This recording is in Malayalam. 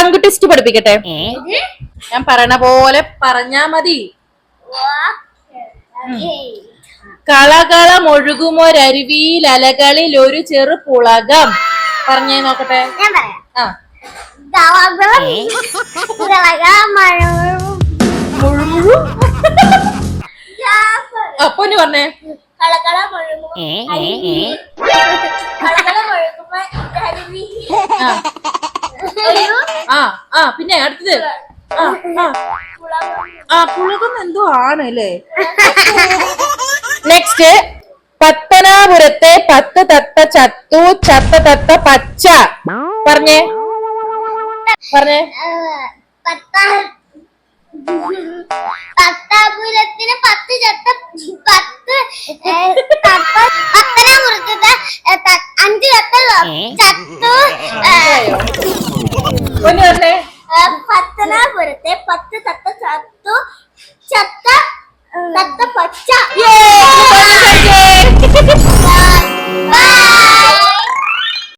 Tongue test പഠിപ്പിക്കട്ടെ? ഞാൻ പറയണ പോലെ പറഞ്ഞാ മതി. കളകളമൊഴുകുമൊരരുവിയിൽ അലകളിൽ ഒരു ചെറു പുളകം. പറഞ്ഞേ നോക്കട്ടെ. അപ്പൊന്ന് പറഞ്ഞേ. പിന്നെ അടുത്തത് പുളകം എന്തോ ആണല്ലേ. നെക്സ്റ്റ്, പത്തനാപുരത്തെ 10 തത്ത ചത്തു, ചത്ത തത്ത പച്ച. പറഞ്ഞേ പറഞ്ഞേ. പത്താപുരത്തിന് 10 ചത്ത 10 പത്തനാപുരത്തെ 5 ചത്ത ചത്തു. പത്തനാപുരത്തെ 10 തത്ത ചത്തു, ചത്ത തത്ത പച്ച.